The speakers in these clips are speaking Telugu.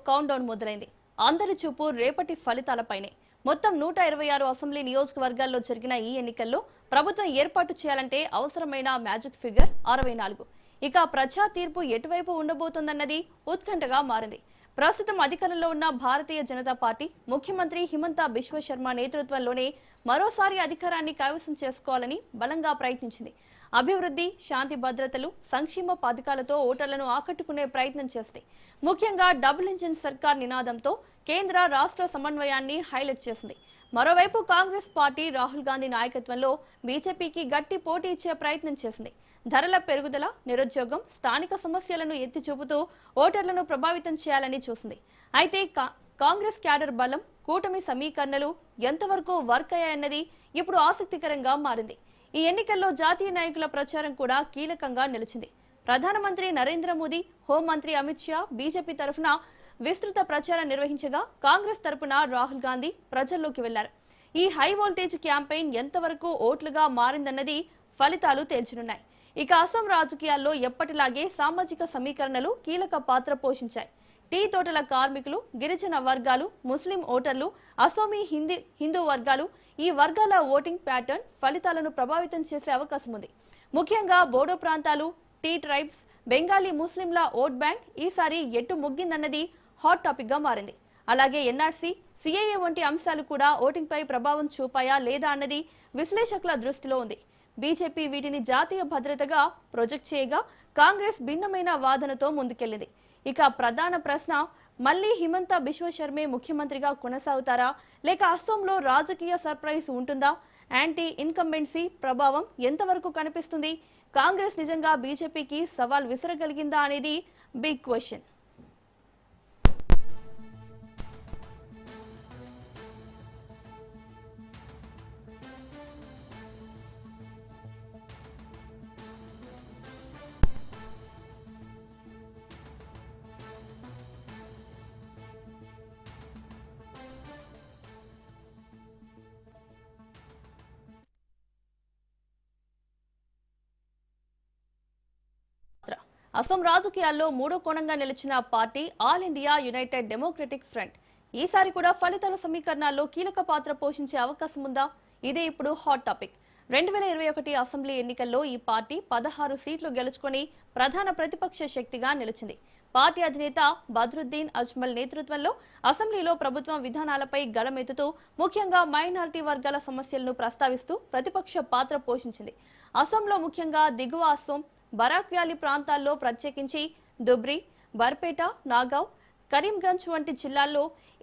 కౌంట్ డౌన్ మొదలైంది. అందరి చూపు రేపటి ఫలితాలపైనే. మొత్తం 126 అసెంబ్లీ నియోజకవర్గాల్లో జరిగిన ఈ ఎన్నికల్లో ప్రభుత్వం ఏర్పాటు చేయాలంటే అవసరమైన మ్యాజిక్ ఫిగర్ 64. ఇక ప్రజా తీర్పు ఎటువైపు ఉండబోతోందన్నది ఉత్కంఠగా మారింది. ప్రస్తుతం అధికారంలో ఉన్న భారతీయ జనతా పార్టీ ముఖ్యమంత్రి హిమంత బిశ్వ శర్మ నేతృత్వంలోనే మరోసారి అధికారాన్ని కైవసం చేసుకోవాలని బలంగా ప్రయత్నించింది. అభివృద్ధి, శాంతి భద్రతలు, సంక్షేమ పథకాలతో ఓటర్లను ఆకట్టుకునే ప్రయత్నం చేస్తుంది. ముఖ్యంగా డబుల్ ఇంజిన్ సర్కార్ నినాదంతో కేంద్ర రాష్ట్ర సమన్వయాన్ని హైలైట్ చేసింది. మరోవైపు కాంగ్రెస్ పార్టీ రాహుల్ గాంధీ నాయకత్వంలో బీజేపీకి గట్టి పోటీ ఇచ్చే ప్రయత్నం చేసింది. ధరల పెరుగుదల, నిరుద్యోగం, స్థానిక సమస్యలను ఎత్తి చూపుతూ ఓటర్లను ప్రభావితం చేయాలని చూసింది. అయితే కాంగ్రెస్ క్యాడర్ బలం, కూటమి సమీకరణలు ఎంతవరకు వర్క్ అయ్యాయన్నది ఇప్పుడు ఆసక్తికరంగా మారింది. ఈ ఎన్నికల్లో జాతీయ నాయకుల ప్రచారం కూడా కీలకంగా నిలిచింది. ప్రధానమంత్రి నరేంద్ర మోదీ, హోంమంత్రి అమిత్ షా బీజేపీ తరఫున విస్తృత ప్రచారం నిర్వహించగా, కాంగ్రెస్ తరఫున రాహుల్ గాంధీ ప్రజల్లోకి వెళ్లారు. ఈ హై వోల్టేజ్ క్యాంపెయిన్ ఎంతవరకు ఓట్లుగా మారిందన్నది ఫలితాలు తేల్చనున్నాయి. ఇక అసోం రాజకీయాల్లో ఎప్పటిలాగే సామాజిక సమీకరణలు కీలక పాత్ర పోషించాయి. టీ తోటల కార్మికులు, గిరిజన వర్గాలు, ముస్లిం ఓటర్లు, అసోమీ హిందూ వర్గాలు, ఈ వర్గాల ఓటింగ్ ప్యాటర్న్ ఫలితాలను ప్రభావితం చేసే అవకాశం ఉంది. ముఖ్యంగా బోడో ప్రాంతాలు, టీ ట్రైబ్స్, బెంగాలీ ముస్లింల ఓట్ బ్యాంక్ ఈసారి ఎటు ముగ్గిందన్నది హాట్ టాపిక్ గా మారింది. అలాగే ఎన్ఆర్సీ, సిఏఏ వంటి అంశాలు కూడా ఓటింగ్ పై ప్రభావం చూపాయా లేదా అన్నది విశ్లేషకుల దృష్టిలో ఉంది. బీజేపీ వీటిని జాతీయ భద్రతగా ప్రొజెక్ట్ చేయగా, కాంగ్రెస్ భిన్నమైన వాదనతో ముందుకెళ్లింది. ఇక ప్రధాన ప్రశ్న, మళ్లీ హిమంత బిశ్వ శర్మే ముఖ్యమంత్రిగా కొనసాగుతారా, లేక అస్సోంలో రాజకీయ సర్ప్రైజ్ ఉంటుందా? యాంటీ ఇన్కంబెన్సీ ప్రభావం ఎంతవరకు కనిపిస్తుంది? కాంగ్రెస్ నిజంగా బీజేపీకి సవాల్ విసరగలిగిందా అనేది బిగ్ క్వశ్చన్. అసోం రాజకీయాల్లో మూడో కోణంగా నిలిచిన party all India United democratic front. ఈసారి కూడా ఫలితాల సమీకరణాల్లో కీలక పాత్ర పోషించే అవకాశం ఉందా? ఇదే ఇప్పుడు హాట్ టాపిక్. 2021 అసెంబ్లీ ఎన్నికల్లో ఈ పార్టీ 16 సీట్లు గెలుచుకొని ప్రధాన ప్రతిపక్ష శక్తిగా నిలిచింది. పార్టీ అధినేత బద్రుద్దీన్ అజ్మల్ నేతృత్వంలో అసెంబ్లీలో ప్రభుత్వం విధానాలపై గళమెత్తుతూ, ముఖ్యంగా మైనారిటీ వర్గాల సమస్యలను ప్రస్తావిస్తూ ప్రతిపక్ష పాత్ర పోషించింది. అసోంలో ముఖ్యంగా దిగువ అసోం, బరాక్ వ్యాలీ ప్రాంతాల్లో, ప్రత్యేకించి దుబ్రి, బర్పేట, నాగావ్, కరీంగంజ్ వంటి జిల్లాల్లో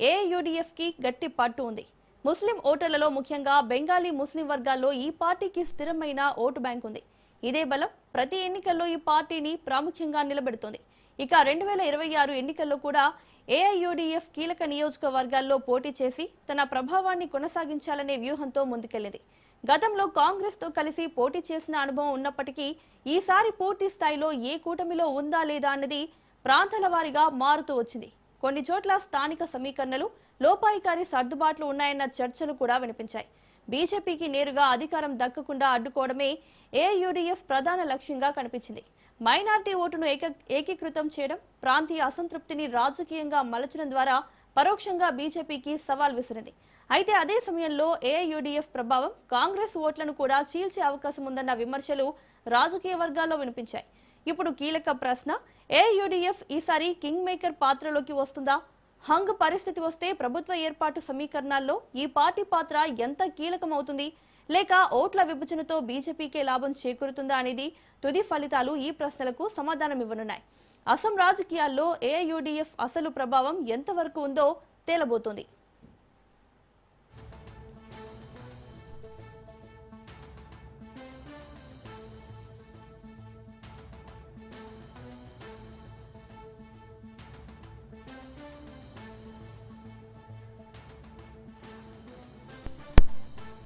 ఏఐయుడిఎఫ్ కి గట్టి పట్టు ఉంది. ముస్లిం ఓటర్లలో ముఖ్యంగా బెంగాలీ ముస్లిం వర్గాల్లో ఈ పార్టీకి స్థిరమైన ఓటు బ్యాంక్ ఉంది. ఇదే బలం ప్రతి ఎన్నికల్లో ఈ పార్టీని ప్రాముఖ్యంగా నిలబెడుతోంది. ఇక 2026 ఎన్నికల్లో కూడా ఏఐయుడిఎఫ్ కీలక నియోజకవర్గాల్లో పోటీ చేసి తన ప్రభావాన్ని కొనసాగించాలనే వ్యూహంతో ముందుకెళ్లింది. గతంలో కాంగ్రెస్ తో కలిసి పోటీ చేసిన అనుభవం ఉన్నప్పటికీ ఈసారి పూర్తి స్థాయిలో ఏ కూటమిలో ఉందా లేదా అన్నది ప్రాంతాల వారీగా మారుతూ వచ్చింది. కొన్ని చోట్ల స్థానిక సమీకరణలు, లోపాయికారి సర్దుబాట్లు ఉన్నాయన్న చర్చలు కూడా వినిపించాయి. బీజేపీకి నేరుగా అధికారం దక్కకుండా అడ్డుకోవడమే ఏఐయుడిఎఫ్ ప్రధాన లక్ష్యంగా కనిపించింది. మైనారిటీ ఓటును ఏకీకృతం చేయడం, ప్రాంతీయ అసంతృప్తిని రాజకీయంగా మలచడం ద్వారా పరోక్షంగా బీజేపీకి సవాల్ విసిరింది. అయితే అదే సమయంలో ఏఐయుడిఎఫ్ ప్రభావం కాంగ్రెస్ ఓట్లను కూడా చీల్చే అవకాశం ఉందన్న విమర్శలు రాజకీయ వర్గాల్లో వినిపించాయి. ఇప్పుడు కీలక ప్రశ్న, ఏఐయుడిఎఫ్ ఈసారి కింగ్ మేకర్ పాత్రలోకి వస్తుందా? హంగ్ పరిస్థితి వస్తే ప్రభుత్వ ఏర్పాటు సమీకరణాల్లో ఈ పార్టీ పాత్ర ఎంత కీలకమవుతుంది? లేక ఓట్ల విభజనతో బీజేపీకే లాభం చేకూరుతుందా అనేది తుది ఫలితాలు ఈ ప్రశ్నలకు సమాధానం ఇవ్వనున్నాయి. అసోం రాజకీయాల్లో ఏఐయుడిఎఫ్ అసలు ప్రభావం ఎంతవరకు ఉందో తేలబోతోంది.